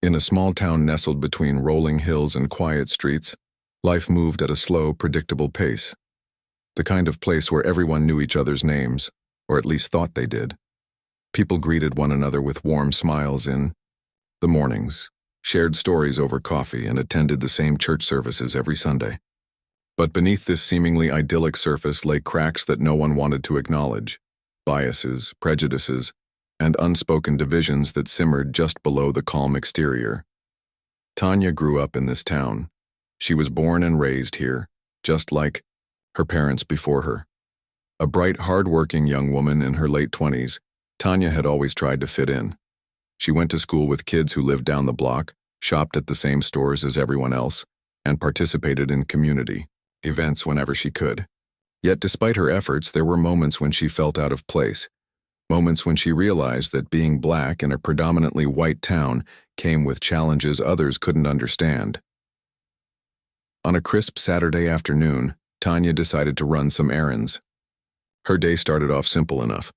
In a small town nestled between rolling hills and quiet streets, life moved at a slow, predictable pace. The kind of place where everyone knew each other's names, or at least thought they did. People greeted one another with warm smiles in the mornings, shared stories over coffee, and attended the same church services every Sunday. But beneath this seemingly idyllic surface lay cracks that no one wanted to acknowledge, biases, prejudices, and unspoken divisions that simmered just below the calm exterior. Tanya grew up in this town. She was born and raised here, just like her parents before her. A bright, hard-working young woman in her late 20s, Tanya had always tried to fit in. She went to school with kids who lived down the block, shopped at the same stores as everyone else, and participated in community events whenever she could. Yet despite her efforts, there were moments when she felt out of place. Moments when she realized that being black in a predominantly white town came with challenges others couldn't understand. On a crisp Saturday afternoon, Tanya decided to run some errands. Her day started off simple enough.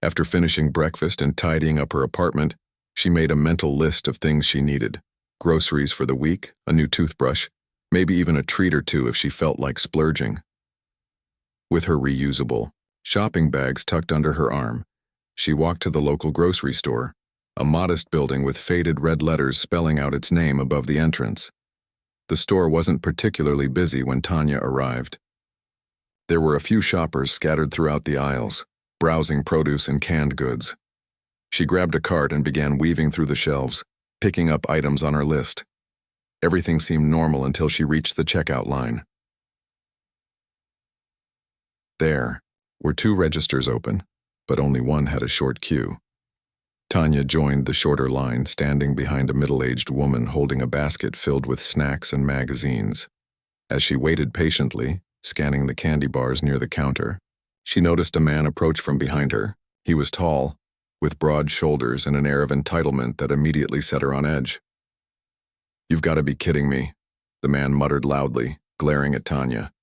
After finishing breakfast and tidying up her apartment, she made a mental list of things she needed: groceries for the week, a new toothbrush, maybe even a treat or two if she felt like splurging. With her reusable shopping bags tucked under her arm, she walked to the local grocery store, a modest building with faded red letters spelling out its name above the entrance. The store wasn't particularly busy when Tanya arrived. There were a few shoppers scattered throughout the aisles, browsing produce and canned goods. She grabbed a cart and began weaving through the shelves, picking up items on her list. Everything seemed normal until she reached the checkout line. There were 2 registers open, but only one had a short queue. Tanya joined the shorter line, standing behind a middle-aged woman holding a basket filled with snacks and magazines. As she waited patiently, scanning the candy bars near the counter, she noticed a man approach from behind her. He was tall, with broad shoulders and an air of entitlement that immediately set her on edge. "You've got to be kidding me," the man muttered loudly, glaring at Tanya.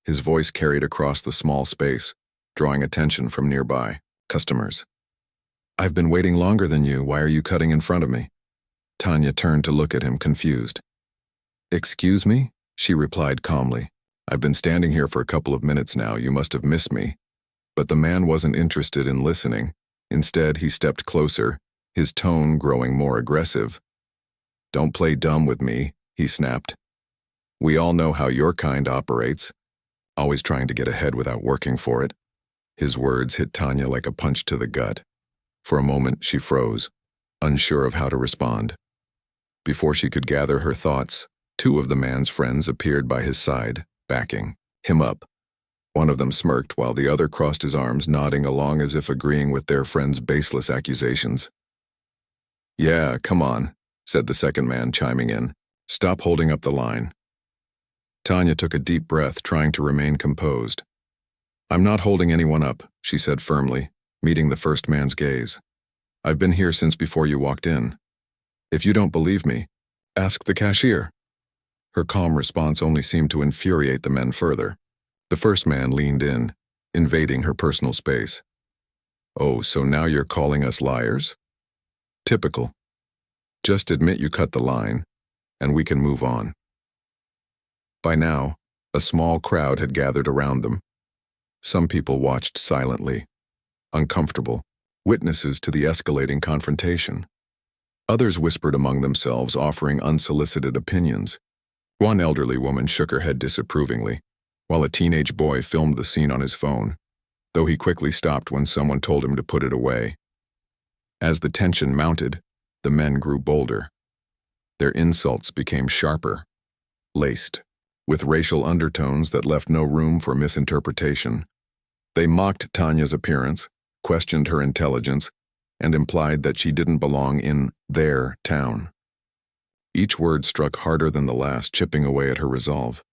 His voice carried across the small space, drawing attention from nearby customers. "I've been waiting longer than you. Why are you cutting in front of me?" Tanya turned to look at him, confused. "Excuse me?" she replied calmly. "I've been standing here for a couple of minutes now. You must have missed me." But the man wasn't interested in listening. Instead, he stepped closer, his tone growing more aggressive. "Don't play dumb with me," he snapped. "We all know how your kind operates, always trying to get ahead without working for it." His words hit Tanya like a punch to the gut. For a moment, she froze, unsure of how to respond. Before she could gather her thoughts, 2 of the man's friends appeared by his side, backing him up. One of them smirked while the other crossed his arms, nodding along as if agreeing with their friend's baseless accusations. "Yeah, come on," said the second man, chiming in. "Stop holding up the line." Tanya took a deep breath, trying to remain composed. "I'm not holding anyone up," she said firmly, meeting the first man's gaze. "I've been here since before you walked in. If you don't believe me, ask the cashier." Her calm response only seemed to infuriate the men further. The first man leaned in, invading her personal space. "Oh, so now you're calling us liars? Typical. Just admit you cut the line, and we can move on." By now, a small crowd had gathered around them. Some people watched silently, uncomfortable, witnesses to the escalating confrontation. Others whispered among themselves, offering unsolicited opinions. One elderly woman shook her head disapprovingly, while a teenage boy filmed the scene on his phone, though he quickly stopped when someone told him to put it away. As the tension mounted, the men grew bolder. Their insults became sharper, laced, with racial undertones that left no room for misinterpretation. They mocked Tanya's appearance, questioned her intelligence, and implied that she didn't belong in their town. Each word struck harder than the last, chipping away at her resolve.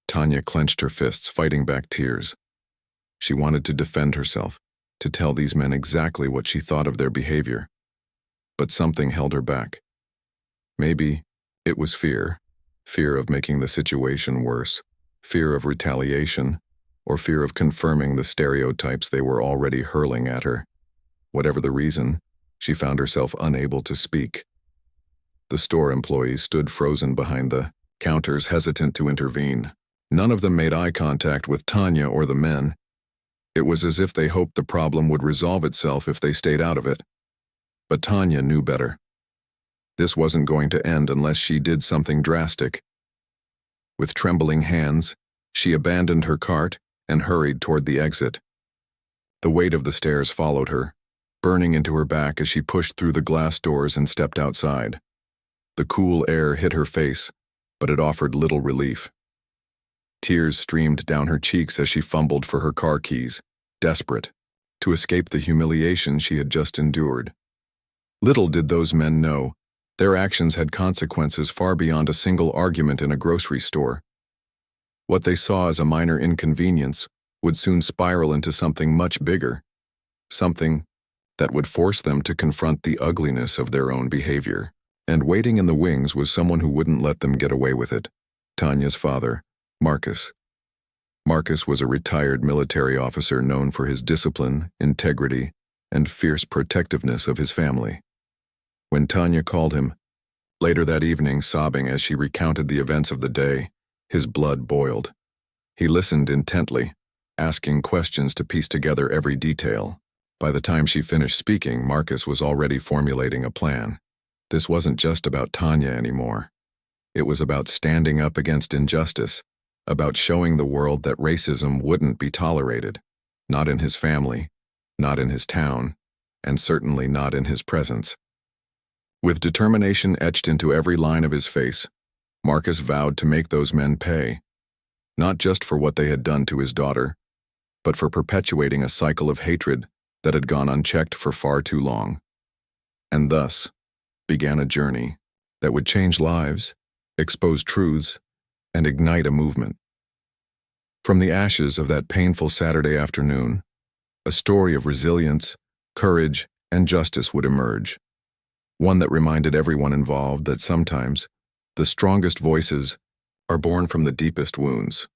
Tanya clenched her fists, fighting back tears. She wanted to defend herself, to tell these men exactly what she thought of their behavior. But something held her back. Maybe it was fear of making the situation worse, fear of retaliation, or fear of confirming the stereotypes they were already hurling at her. Whatever the reason, she found herself unable to speak. The store employees stood frozen behind the counters, hesitant to intervene. None of them made eye contact with Tanya or the men. It was as if they hoped the problem would resolve itself if they stayed out of it. But Tanya knew better. This wasn't going to end unless she did something drastic. With trembling hands, she abandoned her cart and hurried toward the exit. The weight of the stairs followed her, burning into her back as she pushed through the glass doors and stepped outside. The cool air hit her face, but it offered little relief. Tears streamed down her cheeks as she fumbled for her car keys, desperate to escape the humiliation she had just endured. Little did those men know, their actions had consequences far beyond a single argument in a grocery store. What they saw as a minor inconvenience would soon spiral into something much bigger, something that would force them to confront the ugliness of their own behavior. And waiting in the wings was someone who wouldn't let them get away with it. Tanya's father, Marcus. Marcus was a retired military officer known for his discipline, integrity, and fierce protectiveness of his family. When Tanya called him, later that evening sobbing as she recounted the events of the day, his blood boiled. He listened intently, asking questions to piece together every detail. By the time she finished speaking, Marcus was already formulating a plan. This wasn't just about Tanya anymore. It was about standing up against injustice, about showing the world that racism wouldn't be tolerated, not in his family, not in his town, and certainly not in his presence. With determination etched into every line of his face, Marcus vowed to make those men pay, not just for what they had done to his daughter, but for perpetuating a cycle of hatred that had gone unchecked for far too long. And thus began a journey that would change lives, expose truths, and ignite a movement. From the ashes of that painful Saturday afternoon, a story of resilience, courage, and justice would emerge. One that reminded everyone involved that sometimes the strongest voices are born from the deepest wounds.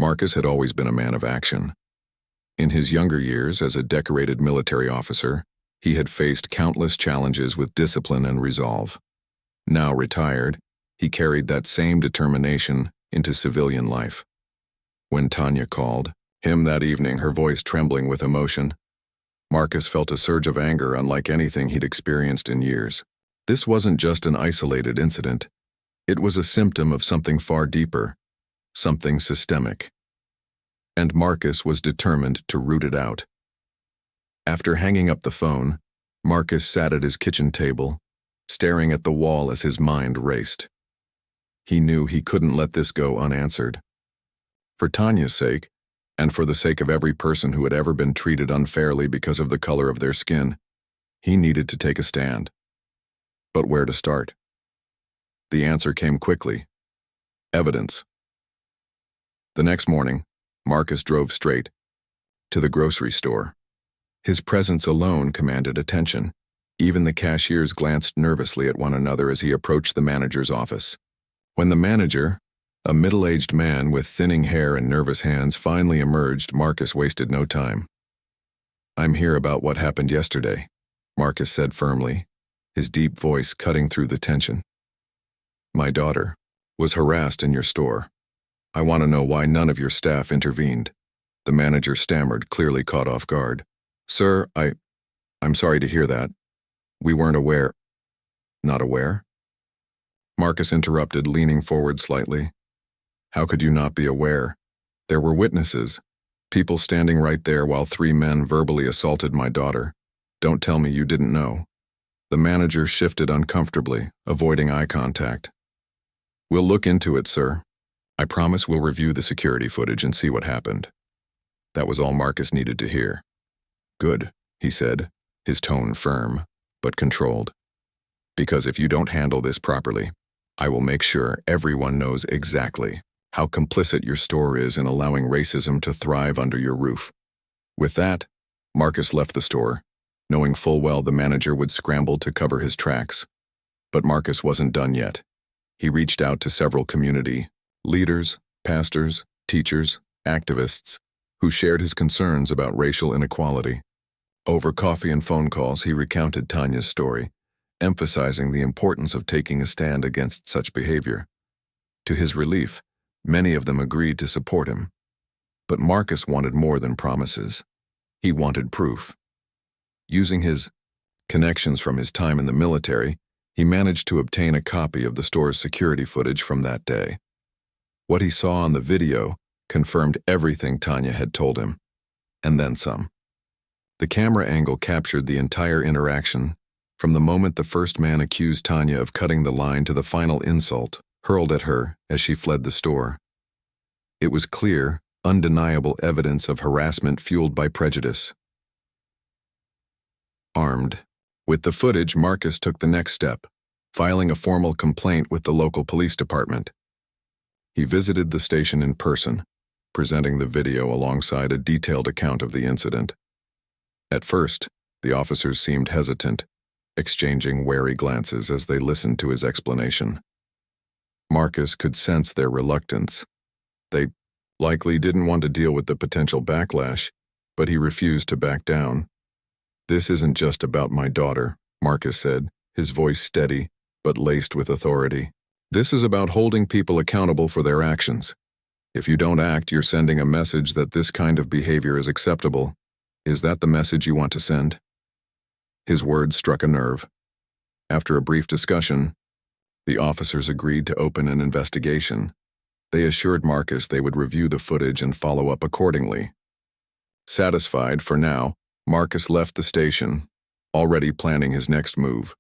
Marcus had always been a man of action. In his younger years as a decorated military officer, he had faced countless challenges with discipline and resolve. Now retired, he carried that same determination into civilian life. When Tanya called him that evening, her voice trembling with emotion, Marcus felt a surge of anger unlike anything he'd experienced in years. This wasn't just an isolated incident. It was a symptom of something far deeper, something systemic. And Marcus was determined to root it out. After hanging up the phone, Marcus sat at his kitchen table, staring at the wall as his mind raced. He knew he couldn't let this go unanswered. For Tanya's sake, and for the sake of every person who had ever been treated unfairly because of the color of their skin, he needed to take a stand. But where to start? The answer came quickly. Evidence. The next morning, Marcus drove straight to the grocery store. His presence alone commanded attention. Even the cashiers glanced nervously at one another as he approached the manager's office. When the manager, a middle-aged man with thinning hair and nervous hands, finally emerged, Marcus wasted no time. "I'm here about what happened yesterday," Marcus said firmly, his deep voice cutting through the tension. "My daughter was harassed in your store. I want to know why none of your staff intervened." The manager stammered, clearly caught off guard. "Sir, I'm sorry to hear that. We weren't aware." "Not aware?" Marcus interrupted, leaning forward slightly. "How could you not be aware? There were witnesses, people standing right there while 3 men verbally assaulted my daughter. Don't tell me you didn't know." The manager shifted uncomfortably, avoiding eye contact. "We'll look into it, sir. I promise we'll review the security footage and see what happened." That was all Marcus needed to hear. "Good," he said, his tone firm, but controlled. "Because if you don't handle this properly, I will make sure everyone knows exactly how complicit your store is in allowing racism to thrive under your roof." With that, Marcus left the store, knowing full well the manager would scramble to cover his tracks. But Marcus wasn't done yet. He reached out to several community leaders, pastors, teachers, activists, who shared his concerns about racial inequality. Over coffee and phone calls, he recounted Tanya's story, emphasizing the importance of taking a stand against such behavior. To his relief, many of them agreed to support him. But Marcus wanted more than promises. He wanted proof. Using his connections from his time in the military, he managed to obtain a copy of the store's security footage from that day. What he saw on the video confirmed everything Tanya had told him, and then some. The camera angle captured the entire interaction, from the moment the first man accused Tanya of cutting the line to the final insult hurled at her as she fled the store. It was clear, undeniable evidence of harassment fueled by prejudice. Armed with the footage, Marcus took the next step, filing a formal complaint with the local police department. He visited the station in person, presenting the video alongside a detailed account of the incident. At first, the officers seemed hesitant, exchanging wary glances as they listened to his explanation. Marcus could sense their reluctance. They likely didn't want to deal with the potential backlash, but he refused to back down. "This isn't just about my daughter," Marcus said, his voice steady but laced with authority. "This is about holding people accountable for their actions. If you don't act, you're sending a message that this kind of behavior is acceptable. Is that the message you want to send?" His words struck a nerve. After a brief discussion, the officers agreed to open an investigation. They assured Marcus they would review the footage and follow up accordingly. Satisfied for now, Marcus left the station, already planning his next move.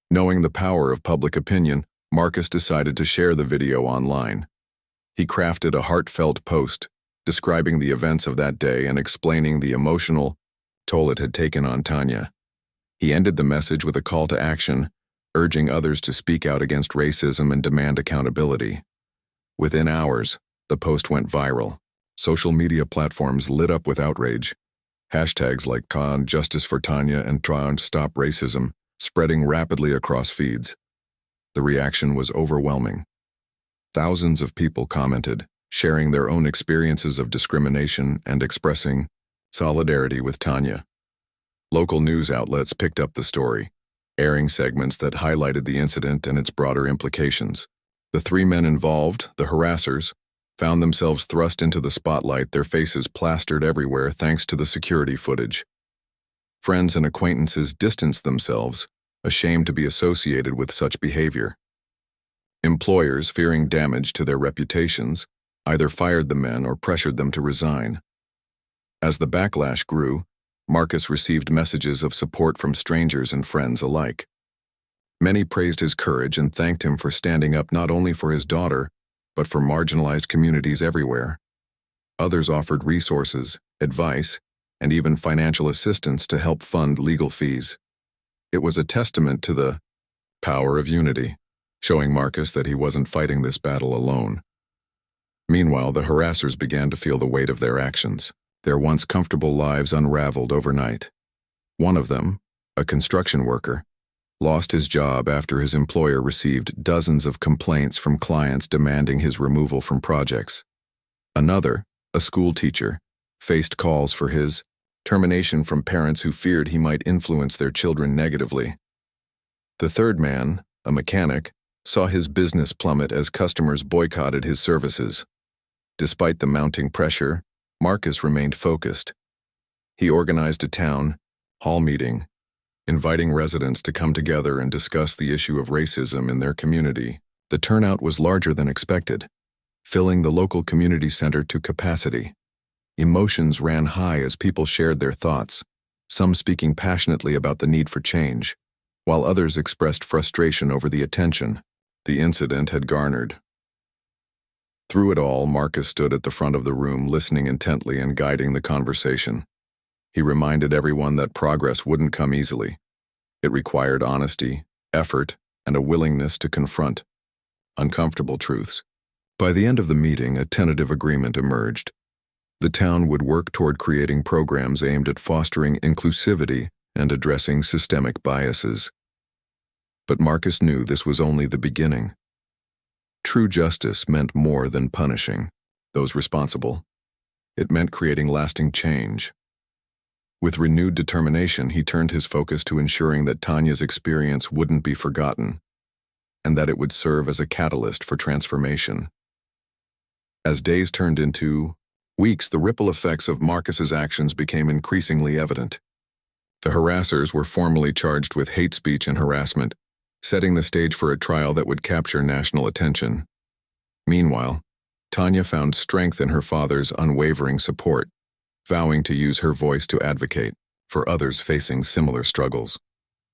Knowing the power of public opinion, Marcus decided to share the video online. He crafted a heartfelt post, describing the events of that day and explaining the emotional toll it had taken on Tanya. He ended the message with a call to action, urging others to speak out against racism and demand accountability. Within hours, the post went viral. Social media platforms lit up with outrage. Hashtags like #Justice for Tanya and #Stop Racism spreading rapidly across feeds. The reaction was overwhelming. Thousands of people commented, sharing their own experiences of discrimination and expressing solidarity with Tanya. Local news outlets picked up the story, airing segments that highlighted the incident and its broader implications. The three men involved, the harassers, found themselves thrust into the spotlight, their faces plastered everywhere thanks to the security footage. Friends and acquaintances distanced themselves, ashamed to be associated with such behavior. Employers, fearing damage to their reputations, either fired the men or pressured them to resign. As the backlash grew, Marcus received messages of support from strangers and friends alike. Many praised his courage and thanked him for standing up not only for his daughter, but for marginalized communities everywhere. Others offered resources, advice, and even financial assistance to help fund legal fees. It was a testament to the power of unity, showing Marcus that he wasn't fighting this battle alone. Meanwhile, the harassers began to feel the weight of their actions. Their once comfortable lives unraveled overnight. One of them, a construction worker, lost his job after his employer received dozens of complaints from clients demanding his removal from projects. Another, a school teacher, faced calls for his termination from parents who feared he might influence their children negatively. The third man, a mechanic, saw his business plummet as customers boycotted his services. Despite the mounting pressure, Marcus remained focused. He organized a town hall meeting, inviting residents to come together and discuss the issue of racism in their community. The turnout was larger than expected, filling the local community center to capacity. Emotions ran high as people shared their thoughts, some speaking passionately about the need for change, while others expressed frustration over the attention the incident had garnered. Through it all, Marcus stood at the front of the room, listening intently and guiding the conversation. He reminded everyone that progress wouldn't come easily. It required honesty, effort, and a willingness to confront uncomfortable truths. By the end of the meeting, a tentative agreement emerged. The town would work toward creating programs aimed at fostering inclusivity and addressing systemic biases. But Marcus knew this was only the beginning. True justice meant more than punishing those responsible. It meant creating lasting change. With renewed determination, he turned his focus to ensuring that Tanya's experience wouldn't be forgotten, and that it would serve as a catalyst for transformation. As days turned into weeks, the ripple effects of Marcus's actions became increasingly evident. The harassers were formally charged with hate speech and harassment, setting the stage for a trial that would capture national attention. Meanwhile, Tanya found strength in her father's unwavering support, vowing to use her voice to advocate for others facing similar struggles.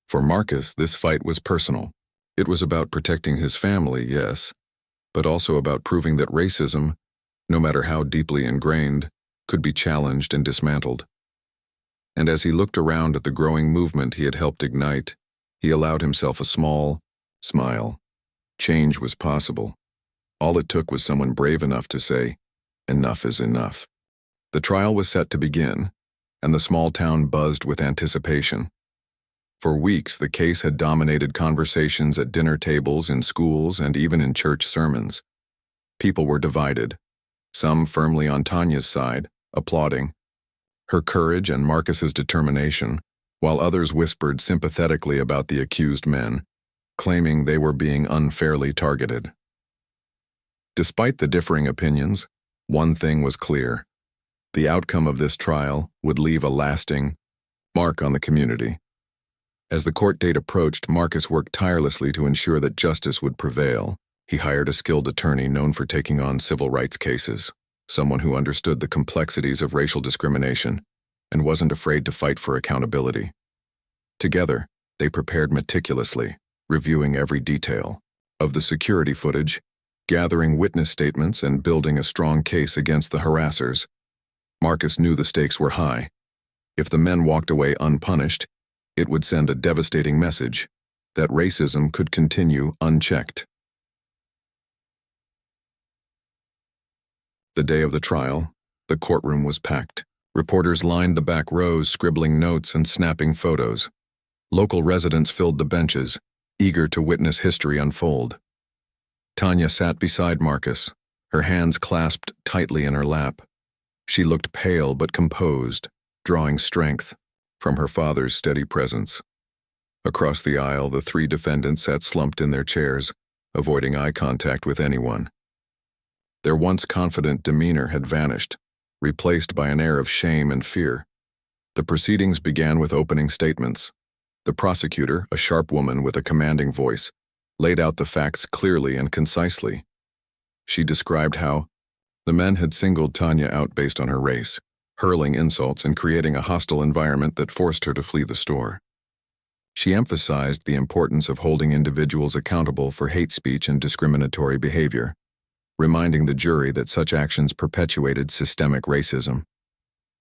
For Marcus, this fight was personal. It was about protecting his family, yes, but also about proving that racism, no matter how deeply ingrained, could be challenged and dismantled. And as he looked around at the growing movement he had helped ignite, he allowed himself a small smile. Change was possible. All it took was someone brave enough to say, "Enough is enough." The trial was set to begin, and the small town buzzed with anticipation. For weeks, the case had dominated conversations at dinner tables, in schools, and even in church sermons. People were divided, some firmly on Tanya's side, applauding her courage and Marcus's determination, while others whispered sympathetically about the accused men, claiming they were being unfairly targeted. Despite the differing opinions, one thing was clear. The outcome of this trial would leave a lasting mark on the community. As the court date approached, Marcus worked tirelessly to ensure that justice would prevail. He hired a skilled attorney known for taking on civil rights cases, someone who understood the complexities of racial discrimination and wasn't afraid to fight for accountability. Together, they prepared meticulously, reviewing every detail of the security footage, gathering witness statements, and building a strong case against the harassers. Marcus knew the stakes were high. If the men walked away unpunished, it would send a devastating message that racism could continue unchecked. The day of the trial, the courtroom was packed. Reporters lined the back rows, scribbling notes and snapping photos. Local residents filled the benches, eager to witness history unfold. Tanya sat beside Marcus, her hands clasped tightly in her lap. She looked pale but composed, drawing strength from her father's steady presence. Across the aisle, the three defendants sat slumped in their chairs, avoiding eye contact with anyone. Their once confident demeanor had vanished, replaced by an air of shame and fear. The proceedings began with opening statements. The prosecutor, a sharp woman with a commanding voice, laid out the facts clearly and concisely. She described how the men had singled Tanya out based on her race, hurling insults and creating a hostile environment that forced her to flee the store. She emphasized the importance of holding individuals accountable for hate speech and discriminatory behavior, reminding the jury that such actions perpetuated systemic racism.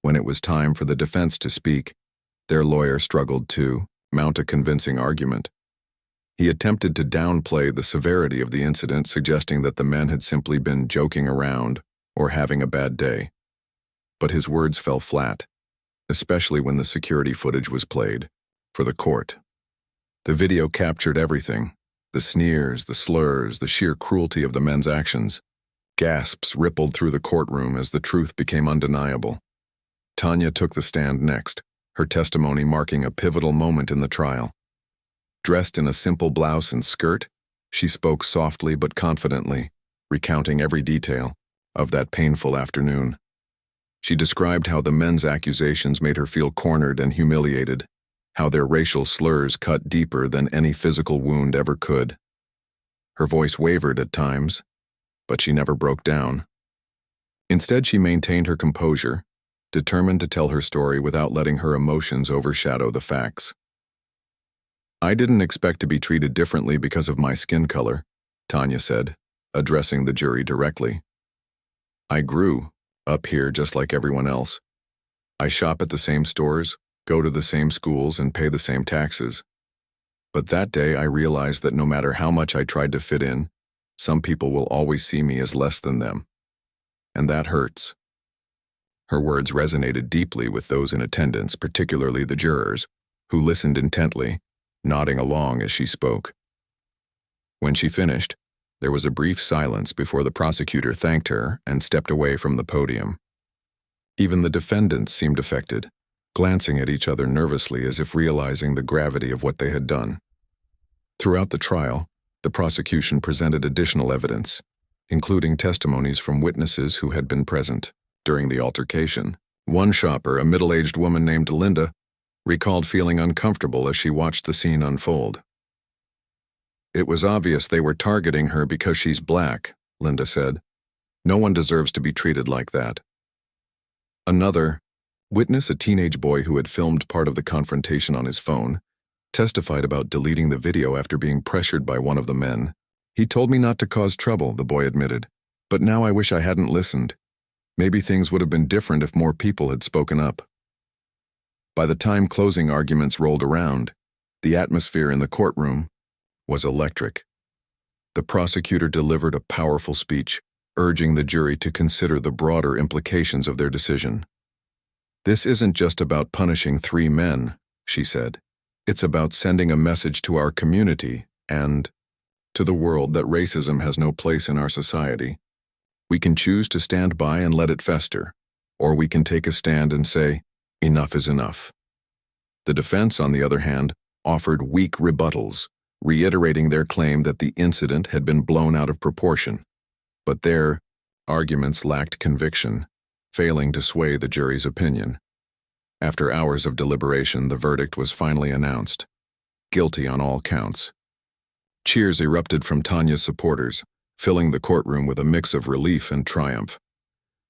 When it was time for the defense to speak, their lawyer struggled to mount a convincing argument. He attempted to downplay the severity of the incident, suggesting that the men had simply been joking around or having a bad day. But his words fell flat, especially when the security footage was played for the court. The video captured everything: the sneers, the slurs, the sheer cruelty of the men's actions. Gasps rippled through the courtroom as the truth became undeniable. Tanya took the stand next, her testimony marking a pivotal moment in the trial. Dressed in a simple blouse and skirt, she spoke softly but confidently, recounting every detail of that painful afternoon. She described how the men's accusations made her feel cornered and humiliated, how their racial slurs cut deeper than any physical wound ever could. Her voice wavered at times, but she never broke down. Instead, she maintained her composure, determined to tell her story without letting her emotions overshadow the facts. "I didn't expect to be treated differently because of my skin color," Tanya said, addressing the jury directly. "I grew up here just like everyone else. I shop at the same stores, go to the same schools, and pay the same taxes. But that day I realized that no matter how much I tried to fit in, some people will always see me as less than them. And that hurts." Her words resonated deeply with those in attendance, particularly the jurors, who listened intently, nodding along as she spoke. When she finished, there was a brief silence before the prosecutor thanked her and stepped away from the podium. Even the defendants seemed affected, glancing at each other nervously as if realizing the gravity of what they had done. Throughout the trial, the prosecution presented additional evidence, including testimonies from witnesses who had been present during the altercation. One shopper, a middle-aged woman named Linda, recalled feeling uncomfortable as she watched the scene unfold. "It was obvious they were targeting her because she's black," Linda said. "No one deserves to be treated like that." Another witness, a teenage boy who had filmed part of the confrontation on his phone, testified about deleting the video after being pressured by one of the men. "He told me not to cause trouble," the boy admitted, "but now I wish I hadn't listened. Maybe things would have been different if more people had spoken up." By the time closing arguments rolled around, the atmosphere in the courtroom was electric. The prosecutor delivered a powerful speech, urging the jury to consider the broader implications of their decision. "This isn't just about punishing 3 men," she said. "It's about sending a message to our community and to the world that racism has no place in our society. We can choose to stand by and let it fester, or we can take a stand and say, enough is enough." The defense, on the other hand, offered weak rebuttals, reiterating their claim that the incident had been blown out of proportion. But their arguments lacked conviction, failing to sway the jury's opinion. After hours of deliberation, the verdict was finally announced: guilty on all counts. Cheers erupted from Tanya's supporters, filling the courtroom with a mix of relief and triumph.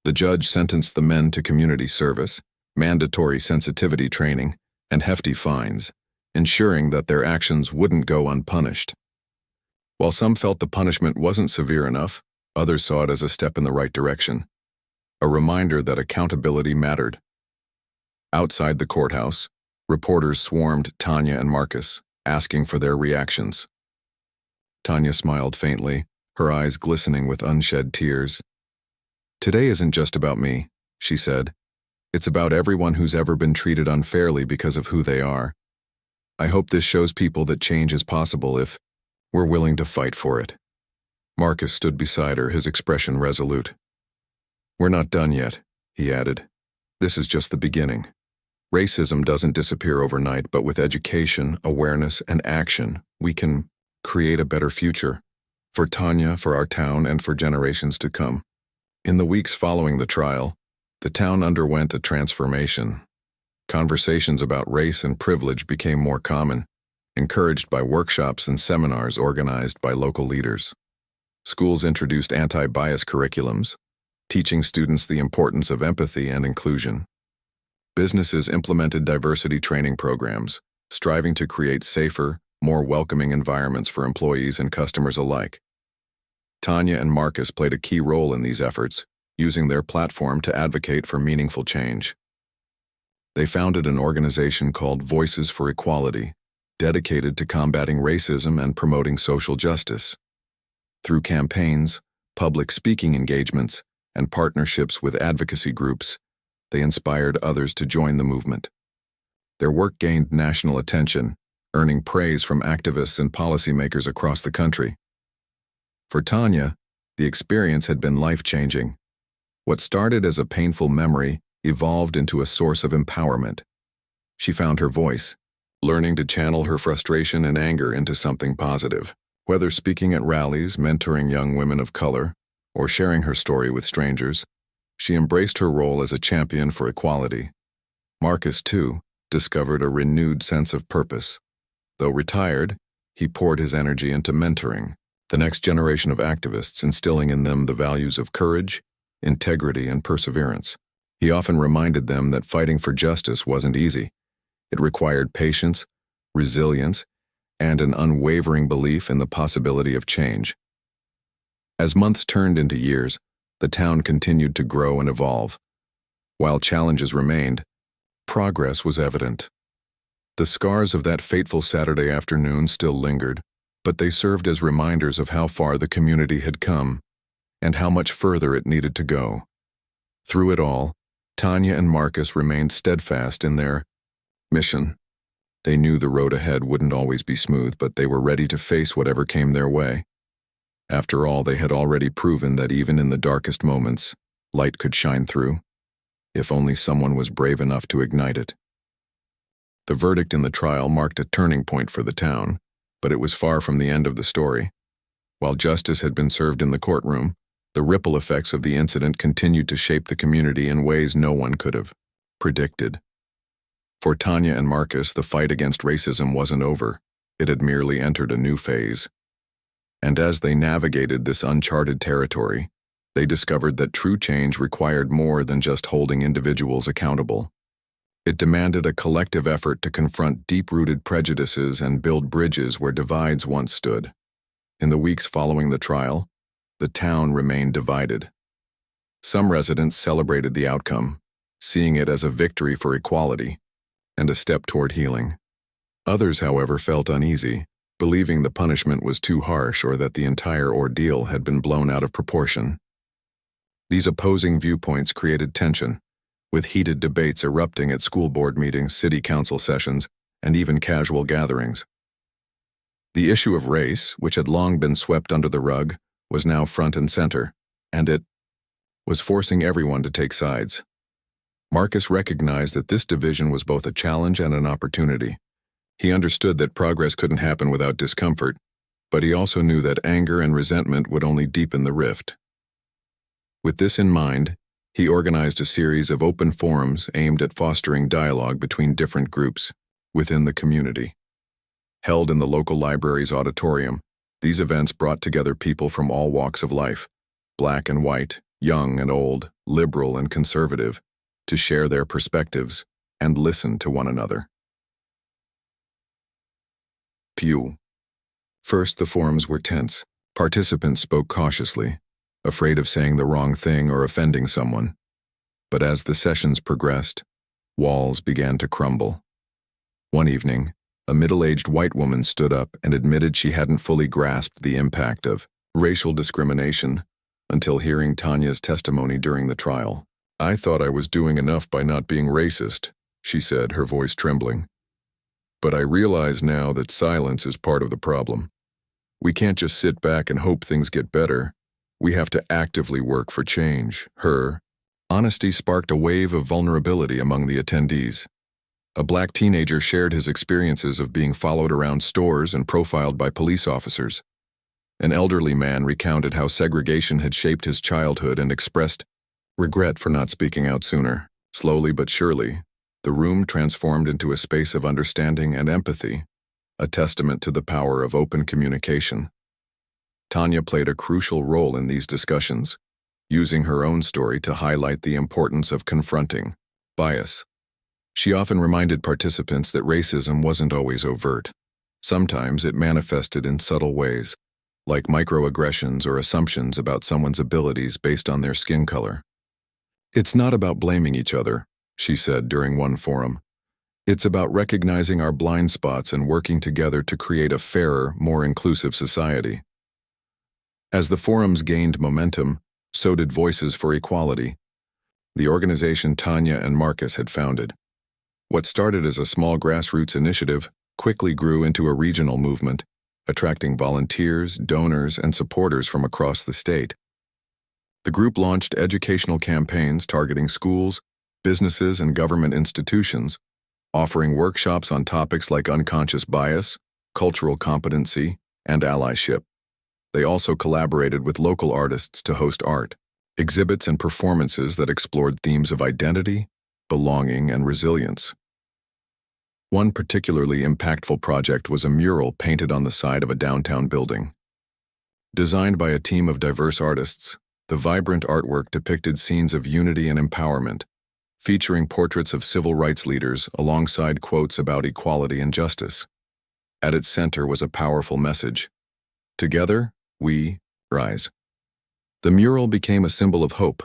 The judge sentenced the men to community service, mandatory sensitivity training, and hefty fines, ensuring that their actions wouldn't go unpunished. While some felt the punishment wasn't severe enough, others saw it as a step in the right direction, a reminder that accountability mattered. Outside the courthouse, reporters swarmed Tanya and Marcus, asking for their reactions. Tanya smiled faintly, her eyes glistening with unshed tears. "Today isn't just about me," she said. "It's about everyone who's ever been treated unfairly because of who they are. I hope this shows people that change is possible if we're willing to fight for it." Marcus stood beside her, his expression resolute. "We're not done yet," he added. "This is just the beginning. Racism doesn't disappear overnight, but with education, awareness, and action, we can create a better future. For Tanya, for our town, and for generations to come." In the weeks following the trial, the town underwent a transformation. Conversations about race and privilege became more common, encouraged by workshops and seminars organized by local leaders. Schools introduced anti-bias curriculums, teaching students the importance of empathy and inclusion. Businesses implemented diversity training programs, striving to create safer, more welcoming environments for employees and customers alike. Tanya and Marcus played a key role in these efforts, using their platform to advocate for meaningful change. They founded an organization called Voices for Equality, dedicated to combating racism and promoting social justice. Through campaigns, public speaking engagements, and partnerships with advocacy groups, they inspired others to join the movement. Their work gained national attention, earning praise from activists and policymakers across the country. For Tanya, the experience had been life-changing. What started as a painful memory evolved into a source of empowerment. She found her voice, learning to channel her frustration and anger into something positive. Whether speaking at rallies, mentoring young women of color, or sharing her story with strangers, she embraced her role as a champion for equality. Marcus, too, discovered a renewed sense of purpose. Though retired, he poured his energy into mentoring the next generation of activists, instilling in them the values of courage, integrity, and perseverance. He often reminded them that fighting for justice wasn't easy. It required patience, resilience, and an unwavering belief in the possibility of change. As months turned into years, the town continued to grow and evolve. While challenges remained, progress was evident. The scars of that fateful Saturday afternoon still lingered, but they served as reminders of how far the community had come and how much further it needed to go. Through it all, Tanya and Marcus remained steadfast in their mission. They knew the road ahead wouldn't always be smooth, but they were ready to face whatever came their way. After all, they had already proven that even in the darkest moments, light could shine through, if only someone was brave enough to ignite it. The verdict in the trial marked a turning point for the town, but it was far from the end of the story. While justice had been served in the courtroom, the ripple effects of the incident continued to shape the community in ways no one could have predicted. For Tanya and Marcus, the fight against racism wasn't over. It had merely entered a new phase. And as they navigated this uncharted territory, they discovered that true change required more than just holding individuals accountable. It demanded a collective effort to confront deep-rooted prejudices and build bridges where divides once stood. In the weeks following the trial, the town remained divided. Some residents celebrated the outcome, seeing it as a victory for equality and a step toward healing. Others, however, felt uneasy, believing the punishment was too harsh or that the entire ordeal had been blown out of proportion. These opposing viewpoints created tension, with heated debates erupting at school board meetings, city council sessions, and even casual gatherings. The issue of race, which had long been swept under the rug, was now front and center, and it was forcing everyone to take sides. Marcus recognized that this division was both a challenge and an opportunity. He understood that progress couldn't happen without discomfort, but he also knew that anger and resentment would only deepen the rift. With this in mind, he organized a series of open forums aimed at fostering dialogue between different groups within the community. Held in the local library's auditorium, these events brought together people from all walks of life, black and white, young and old, liberal and conservative, to share their perspectives and listen to one another. Pew. First, the forums were tense. Participants spoke cautiously, afraid of saying the wrong thing or offending someone. But as the sessions progressed, walls began to crumble. One evening, a middle-aged white woman stood up and admitted she hadn't fully grasped the impact of racial discrimination until hearing Tanya's testimony during the trial. "I thought I was doing enough by not being racist," she said, her voice trembling. "But I realize now that silence is part of the problem. We can't just sit back and hope things get better. We have to actively work for change." Her honesty sparked a wave of vulnerability among the attendees. A black teenager shared his experiences of being followed around stores and profiled by police officers. An elderly man recounted how segregation had shaped his childhood and expressed regret for not speaking out sooner. Slowly but surely, the room transformed into a space of understanding and empathy, a testament to the power of open communication. Tanya played a crucial role in these discussions, using her own story to highlight the importance of confronting bias. She often reminded participants that racism wasn't always overt. Sometimes it manifested in subtle ways, like microaggressions or assumptions about someone's abilities based on their skin color. "It's not about blaming each other," she said during one forum. "It's about recognizing our blind spots and working together to create a fairer, more inclusive society." As the forums gained momentum, so did Voices for Equality, the organization Tanya and Marcus had founded. What started as a small grassroots initiative quickly grew into a regional movement, attracting volunteers, donors, and supporters from across the state. The group launched educational campaigns targeting schools, businesses, and government institutions, offering workshops on topics like unconscious bias, cultural competency, and allyship. They also collaborated with local artists to host art, exhibits, and performances that explored themes of identity, belonging, and resilience. One particularly impactful project was a mural painted on the side of a downtown building. Designed by a team of diverse artists, the vibrant artwork depicted scenes of unity and empowerment, featuring portraits of civil rights leaders alongside quotes about equality and justice. At its center was a powerful message: "Together, we rise." The mural became a symbol of hope,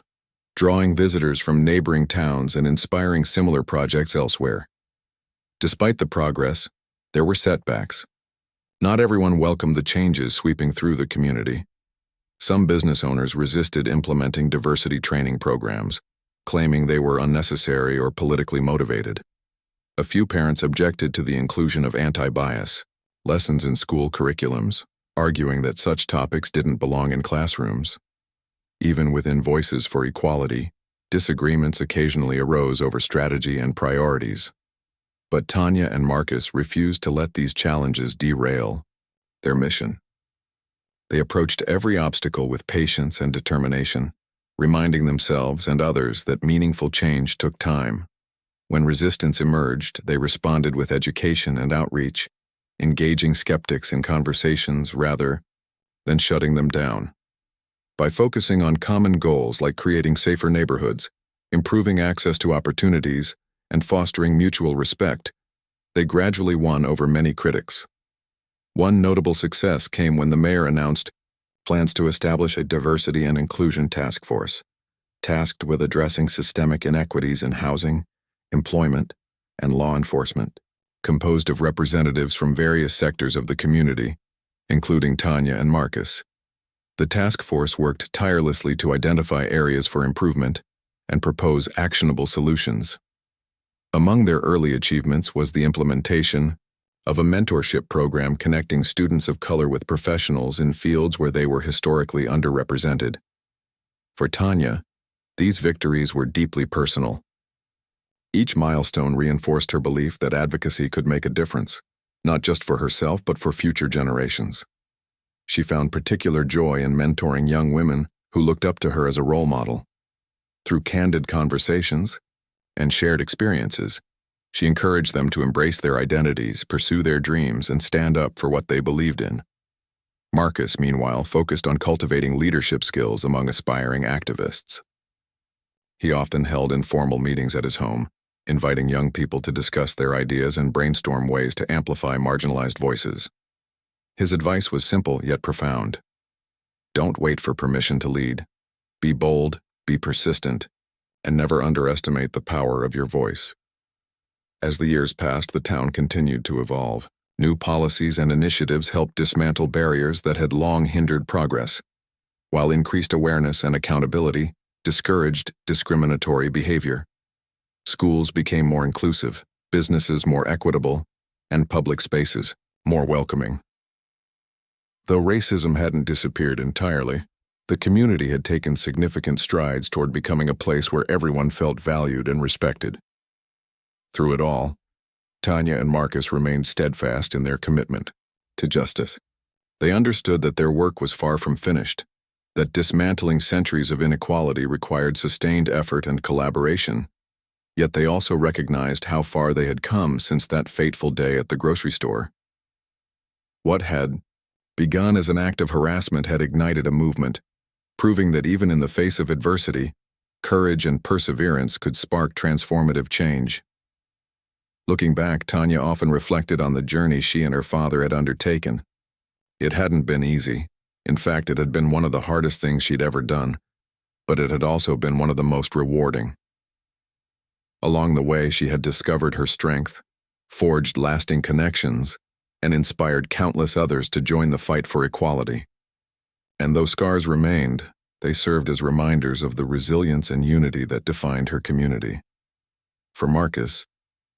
drawing visitors from neighboring towns and inspiring similar projects elsewhere. Despite the progress, there were setbacks. Not everyone welcomed the changes sweeping through the community. Some business owners resisted implementing diversity training programs, claiming they were unnecessary or politically motivated. A few parents objected to the inclusion of anti-bias lessons in school curriculums, arguing that such topics didn't belong in classrooms. Even within Voices for Equality, disagreements occasionally arose over strategy and priorities. But Tanya and Marcus refused to let these challenges derail their mission. They approached every obstacle with patience and determination, reminding themselves and others that meaningful change took time. When resistance emerged, they responded with education and outreach, engaging skeptics in conversations rather than shutting them down. By focusing on common goals like creating safer neighborhoods, improving access to opportunities, and fostering mutual respect, they gradually won over many critics. One notable success came when the mayor announced plans to establish a diversity and inclusion task force, tasked with addressing systemic inequities in housing, employment, and law enforcement, composed of representatives from various sectors of the community, including Tanya and Marcus. The task force worked tirelessly to identify areas for improvement and propose actionable solutions. Among their early achievements was the implementation of a mentorship program connecting students of color with professionals in fields where they were historically underrepresented. For Tanya, these victories were deeply personal. Each milestone reinforced her belief that advocacy could make a difference, not just for herself but for future generations. She found particular joy in mentoring young women who looked up to her as a role model. Through candid conversations and shared experiences, she encouraged them to embrace their identities, pursue their dreams, and stand up for what they believed in. Marcus, meanwhile, focused on cultivating leadership skills among aspiring activists. He often held informal meetings at his home, inviting young people to discuss their ideas and brainstorm ways to amplify marginalized voices. His advice was simple yet profound. Don't wait for permission to lead. Be bold, be persistent, and never underestimate the power of your voice. As the years passed, the town continued to evolve. New policies and initiatives helped dismantle barriers that had long hindered progress, while increased awareness and accountability discouraged discriminatory behavior. Schools became more inclusive, businesses more equitable, and public spaces more welcoming. Though racism hadn't disappeared entirely, the community had taken significant strides toward becoming a place where everyone felt valued and respected. Through it all, Tanya and Marcus remained steadfast in their commitment to justice. They understood that their work was far from finished, that dismantling centuries of inequality required sustained effort and collaboration. Yet they also recognized how far they had come since that fateful day at the grocery store. What had begun as an act of harassment had ignited a movement, proving that even in the face of adversity, courage and perseverance could spark transformative change. Looking back, Tanya often reflected on the journey she and her father had undertaken. It hadn't been easy. In fact, it had been one of the hardest things she'd ever done, but it had also been one of the most rewarding. Along the way, she had discovered her strength, forged lasting connections, and inspired countless others to join the fight for equality. And though scars remained, they served as reminders of the resilience and unity that defined her community. For Marcus,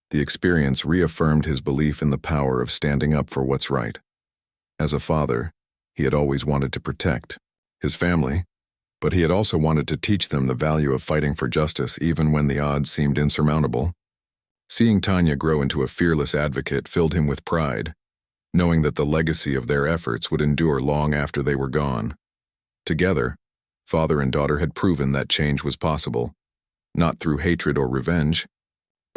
the experience reaffirmed his belief in the power of standing up for what's right. As a father, he had always wanted to protect his family, but he had also wanted to teach them the value of fighting for justice even when the odds seemed insurmountable. Seeing Tanya grow into a fearless advocate filled him with pride, knowing that the legacy of their efforts would endure long after they were gone. Together, father and daughter had proven that change was possible, not through hatred or revenge,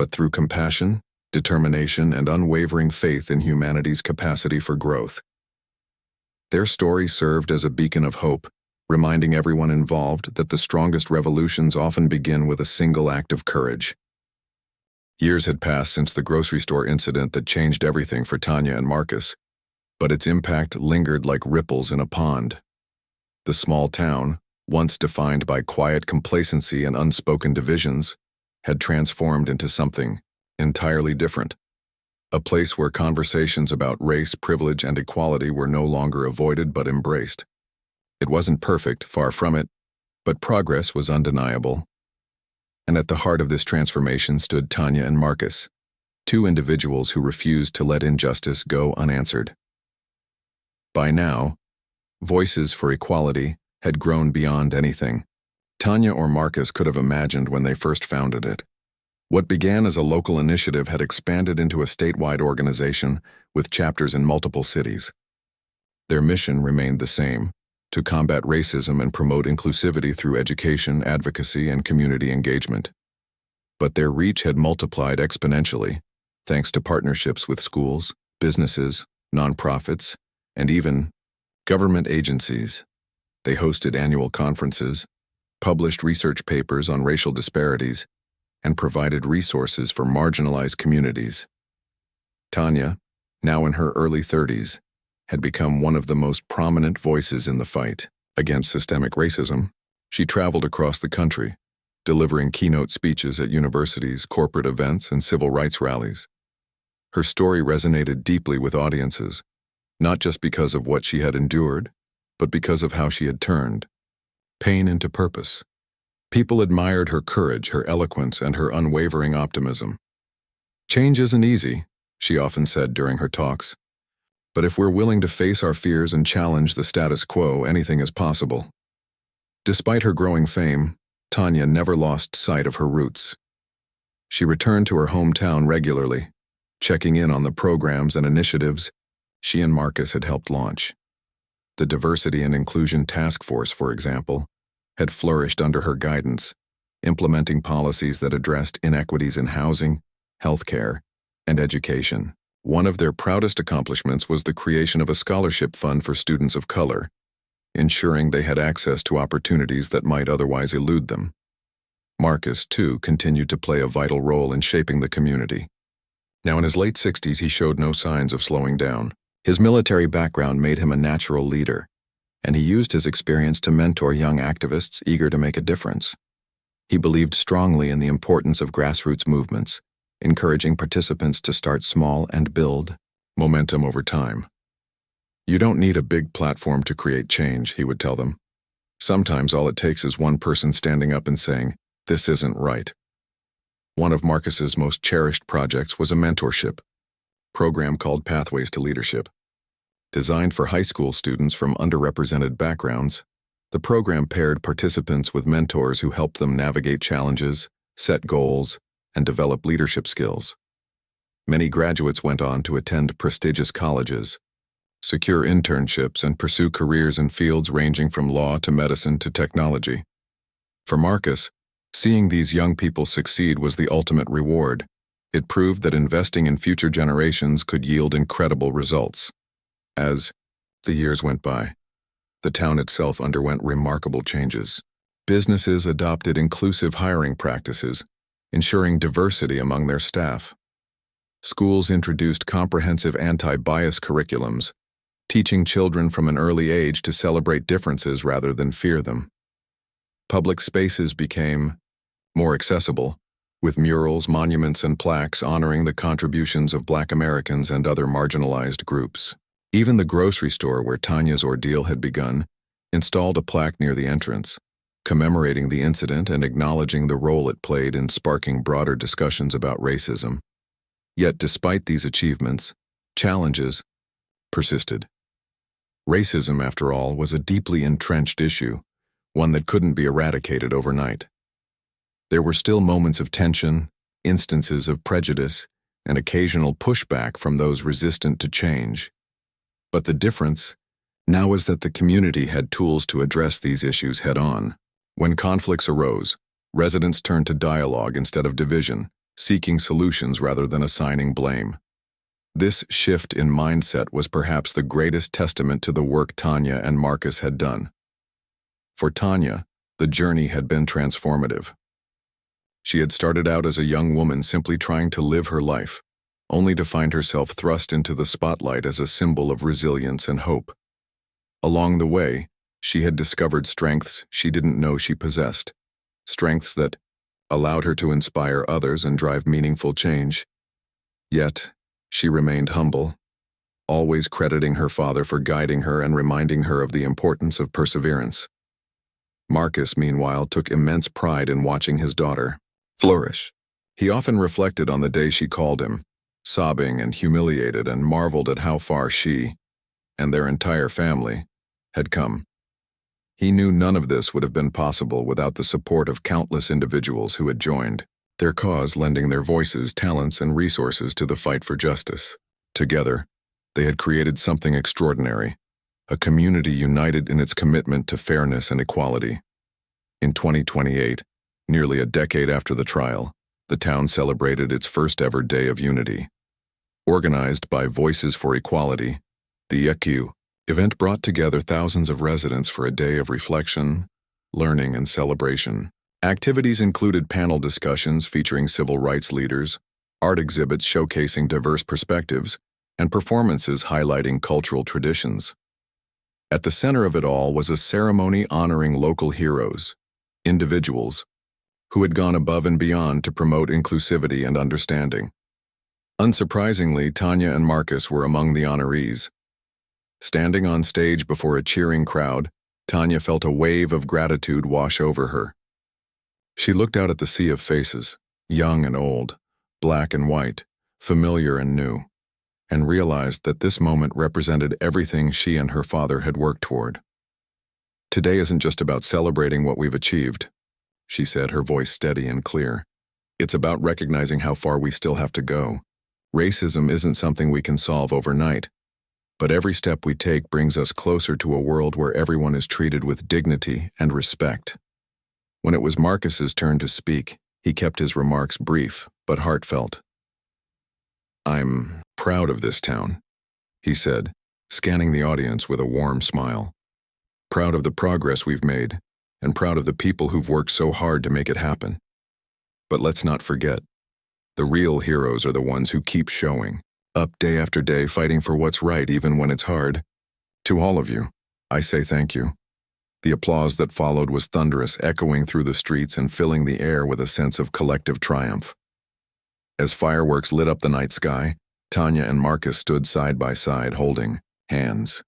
but through compassion, determination, and unwavering faith in humanity's capacity for growth. Their story served as a beacon of hope, reminding everyone involved that the strongest revolutions often begin with a single act of courage. Years had passed since the grocery store incident that changed everything for Tanya and Marcus, but its impact lingered like ripples in a pond. The small town, once defined by quiet complacency and unspoken divisions, had transformed into something entirely different. A place where conversations about race, privilege, and equality were no longer avoided but embraced. It wasn't perfect, far from it, but progress was undeniable. And at the heart of this transformation stood Tanya and Marcus, two individuals who refused to let injustice go unanswered. By now, voices for equality had grown beyond anything Tanya or Marcus could have imagined when they first founded it. What began as a local initiative had expanded into a statewide organization with chapters in multiple cities. Their mission remained the same: to combat racism and promote inclusivity through education, advocacy, and community engagement. But their reach had multiplied exponentially, thanks to partnerships with schools, businesses, nonprofits, and even government agencies. They hosted annual conferences, published research papers on racial disparities, and provided resources for marginalized communities. Tanya, now in her early 30s, had become one of the most prominent voices in the fight against systemic racism. She traveled across the country, delivering keynote speeches at universities, corporate events, and civil rights rallies. Her story resonated deeply with audiences, not just because of what she had endured, but because of how she had turned pain into purpose. People admired her courage, her eloquence, and her unwavering optimism. "Change isn't easy," she often said during her talks. "But if we're willing to face our fears and challenge the status quo, anything is possible." Despite her growing fame, Tanya never lost sight of her roots. She returned to her hometown regularly, checking in on the programs and initiatives she and Marcus had helped launch. The Diversity and Inclusion Task Force, for example, had flourished under her guidance, implementing policies that addressed inequities in housing, healthcare, and education. One of their proudest accomplishments was the creation of a scholarship fund for students of color, ensuring they had access to opportunities that might otherwise elude them. Marcus, too, continued to play a vital role in shaping the community. Now in his late 60s, he showed no signs of slowing down. His military background made him a natural leader, and he used his experience to mentor young activists eager to make a difference. He believed strongly in the importance of grassroots movements, encouraging participants to start small and build momentum over time. "You don't need a big platform to create change," he would tell them. "Sometimes all it takes is one person standing up and saying, 'This isn't right.'" One of Marcus's most cherished projects was a mentorship program called Pathways to Leadership. Designed for high school students from underrepresented backgrounds, the program paired participants with mentors who helped them navigate challenges, set goals, and develop leadership skills. Many graduates went on to attend prestigious colleges, secure internships, and pursue careers in fields ranging from law to medicine to technology. For Marcus, seeing these young people succeed was the ultimate reward. It proved that investing in future generations could yield incredible results. As the years went by, the town itself underwent remarkable changes. Businesses adopted inclusive hiring practices, ensuring diversity among their staff. Schools introduced comprehensive anti-bias curriculums, teaching children from an early age to celebrate differences rather than fear them. Public spaces became more accessible, with murals, monuments, and plaques honoring the contributions of Black Americans and other marginalized groups. Even the grocery store where Tanya's ordeal had begun installed a plaque near the entrance, commemorating the incident and acknowledging the role it played in sparking broader discussions about racism. Yet despite these achievements, challenges persisted. Racism, after all, was a deeply entrenched issue, one that couldn't be eradicated overnight. There were still moments of tension, instances of prejudice, and occasional pushback from those resistant to change. But the difference now was that the community had tools to address these issues head-on. When conflicts arose, residents turned to dialogue instead of division, seeking solutions rather than assigning blame. This shift in mindset was perhaps the greatest testament to the work Tanya and Marcus had done. For Tanya, the journey had been transformative. She had started out as a young woman simply trying to live her life, only to find herself thrust into the spotlight as a symbol of resilience and hope. Along the way, she had discovered strengths she didn't know she possessed, strengths that allowed her to inspire others and drive meaningful change. Yet, she remained humble, always crediting her father for guiding her and reminding her of the importance of perseverance. Marcus, meanwhile, took immense pride in watching his daughter flourish. He often reflected on the day she called him, sobbing and humiliated, and marveled at how far she, and their entire family, had come. He knew none of this would have been possible without the support of countless individuals who had joined. their cause lending their voices, talents, and resources to the fight for justice. Together, they had created something extraordinary, a community united in its commitment to fairness and equality. In 2028, nearly a decade after the trial, the town celebrated its first-ever Day of Unity. Organized by Voices for Equality, the EQ event brought together thousands of residents for a day of reflection, learning, and celebration. Activities included panel discussions featuring civil rights leaders, art exhibits showcasing diverse perspectives, and performances highlighting cultural traditions. At the center of it all was a ceremony honoring local heroes, individuals, who had gone above and beyond to promote inclusivity and understanding. Unsurprisingly, Tanya and Marcus were among the honorees. Standing on stage before a cheering crowd, Tanya felt a wave of gratitude wash over her. She looked out at the sea of faces, young and old, black and white, familiar and new, and realized that this moment represented everything she and her father had worked toward. "Today isn't just about celebrating what we've achieved," she said, her voice steady and clear. "It's about recognizing how far we still have to go. Racism isn't something we can solve overnight, but every step we take brings us closer to a world where everyone is treated with dignity and respect." When it was Marcus's turn to speak, he kept his remarks brief but heartfelt. "I'm proud of this town," he said, scanning the audience with a warm smile. "Proud of the progress we've made, and proud of the people who've worked so hard to make it happen. But let's not forget, the real heroes are the ones who keep showing up day after day, fighting for what's right even when it's hard. To all of you, I say thank you." The applause that followed was thunderous, echoing through the streets and filling the air with a sense of collective triumph. As fireworks lit up the night sky, Tanya and Marcus stood side by side, holding hands.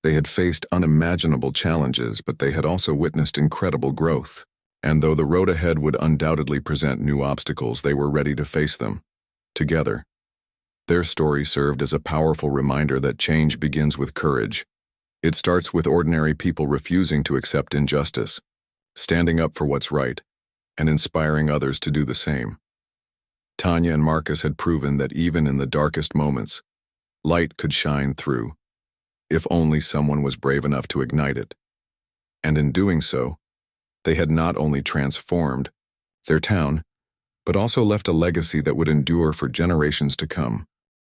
They had faced unimaginable challenges, but they had also witnessed incredible growth. And though the road ahead would undoubtedly present new obstacles, they were ready to face them. Together, their story served as a powerful reminder that change begins with courage. It starts with ordinary people refusing to accept injustice, standing up for what's right, and inspiring others to do the same. Tanya and Marcus had proven that even in the darkest moments, light could shine through, if only someone was brave enough to ignite it. And in doing so, they had not only transformed their town, but also left a legacy that would endure for generations to come.